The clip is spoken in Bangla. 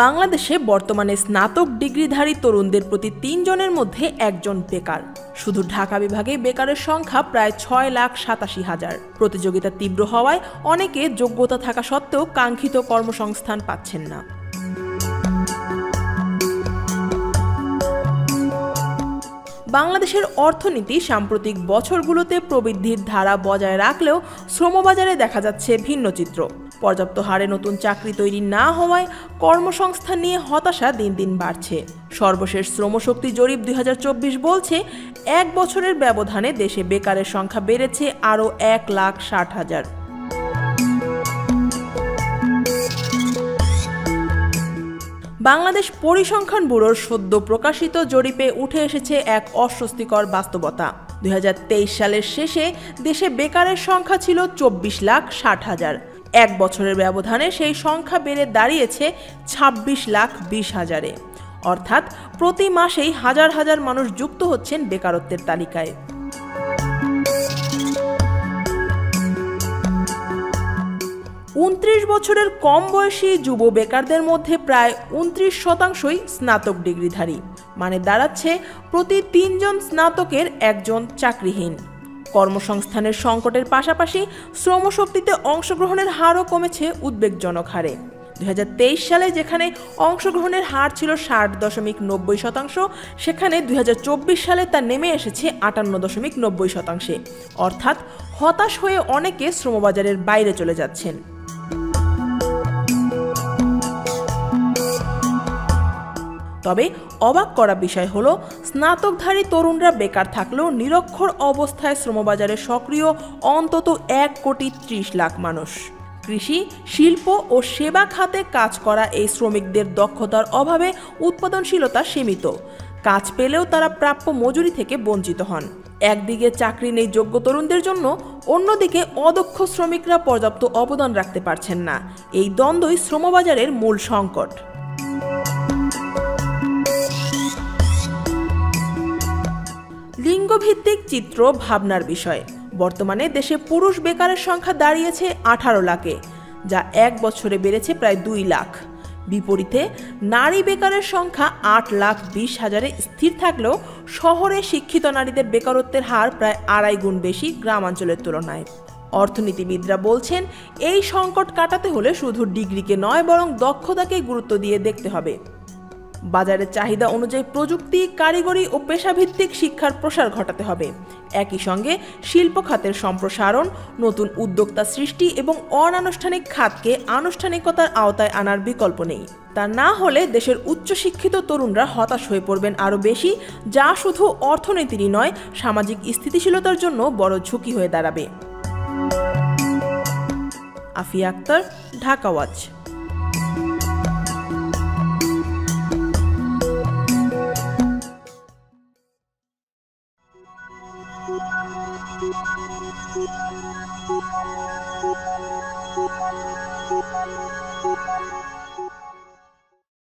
বাংলাদেশে বর্তমানে স্নাতক ডিগ্রিধারী তরুণদের প্রতি ৩ জনের মধ্যে একজন বেকার। শুধু ঢাকা বিভাগে বেকারের সংখ্যা প্রায় ৬,৮৭,০০০। প্রতিযোগিতা তীব্র হওয়ায় অনেকে যোগ্যতা থাকা সত্ত্বেও কাঙ্ক্ষিত কর্মসংস্থান পাচ্ছেন না। বাংলাদেশের অর্থনীতি সাম্প্রতিক বছরগুলোতে প্রবৃদ্ধির ধারা বজায় রাখলেও শ্রমবাজারে দেখা যাচ্ছে ভিন্ন চিত্র। পর্যাপ্ত হারে নতুন চাকরি তৈরি না হওয়ায় কর্মসংস্থান নিয়ে হতাশা দিন দিন বাড়ছে। সর্বশেষ শ্রমশক্তি জরিপ ২০২৪ বলছে, ১ বছরের ব্যবধানে দেশে বেকারের সংখ্যা বেড়েছে আরও ১,৬০,০০০। বাংলাদেশ পরিসংখ্যান ব্যুরোর সদ্য প্রকাশিত জরিপে উঠে এসেছে এক অস্বস্তিকর বাস্তবতা। ২০২৩ সালের শেষে দেশে বেকারের সংখ্যা ছিল ২৪,৬০,০০০। ১ বছরের ব্যবধানে সেই সংখ্যা বেড়ে দাঁড়িয়েছে ২৬,২০,০০০-এ। অর্থাৎ প্রতি মাসেই হাজার হাজার মানুষ যুক্ত হচ্ছেন বেকারত্বের তালিকায়। উনত্রিশ বছরের কম বয়সী যুব বেকারদের মধ্যে প্রায় ২৯% স্নাতক ডিগ্রিধারী, মানে দাঁড়াচ্ছে প্রতি ৩ জন স্নাতকের একজন চাকরিহীন। কর্মসংস্থানের সংকটের পাশাপাশি শ্রমশক্তিতে অংশগ্রহণের হারও কমেছে উদ্বেগজনক হারে। ২০২৩ সালে যেখানে অংশগ্রহণের হার ছিল ৬০.৯০%, সেখানে ২০২৪ সালে তা নেমে এসেছে ৫৮.৯০%। অর্থাৎ হতাশ হয়ে অনেকে শ্রমবাজারের বাইরে চলে যাচ্ছেন। তবে অবাক করা বিষয় হলো, স্নাতকধারী তরুণরা বেকার থাকলেও নিরক্ষর অবস্থায় শ্রমবাজারে সক্রিয় অন্তত ১,৩০,০০,০০০ মানুষ। কৃষি, শিল্প ও সেবা খাতে কাজ করা এই শ্রমিকদের দক্ষতার অভাবে উৎপাদনশীলতা সীমিত। কাজ পেলেও তারা প্রাপ্য মজুরি থেকে বঞ্চিত হন। একদিকে চাকরি নেই যোগ্য তরুণদের জন্য, অন্যদিকে অদক্ষ শ্রমিকরা পর্যাপ্ত অবদান রাখতে পারছেন না। এই দ্বন্দ্বই শ্রমবাজারের মূল সংকট। লিঙ্গভিত্তিক চিত্র ভাবনার বিষয়। বর্তমানে দেশে পুরুষ বেকারের সংখ্যা দাঁড়িয়েছে ১৮ লাখে, যা ১ বছরে বেড়েছে প্রায় ২ লাখ। বিপরীতে নারী বেকারের সংখ্যা ৮,২০,০০০-এ স্থির থাকলেও শহরে শিক্ষিত নারীদের বেকারত্বের হার প্রায় ২.৫ গুণ বেশি গ্রামাঞ্চলের তুলনায়। অর্থনীতিবিদরা বলছেন, এই সংকট কাটাতে হলে শুধু ডিগ্রিকে নয়, বরং দক্ষতাকে গুরুত্ব দিয়ে দেখতে হবে। বাজারের চাহিদা অনুযায়ী প্রযুক্তি, কারিগরি ও পেশাভিত্তিক শিক্ষার প্রসার ঘটাতে হবে। একই সঙ্গে শিল্প খাতের সম্প্রসারণ, নতুন উদ্যোক্তা সৃষ্টি এবং অনানুষ্ঠানিক খাতকে আনুষ্ঠানিকতার আওতায় আনার বিকল্প নেই। তা না হলে দেশের উচ্চশিক্ষিত তরুণরা হতাশ হয়ে পড়বেন আরও বেশি, যা শুধু অর্থনীতিরই নয়, সামাজিক স্থিতিশীলতার জন্য বড় ঝুঁকি হয়ে দাঁড়াবে। Afia Akter, Dhaka watch. Thank you.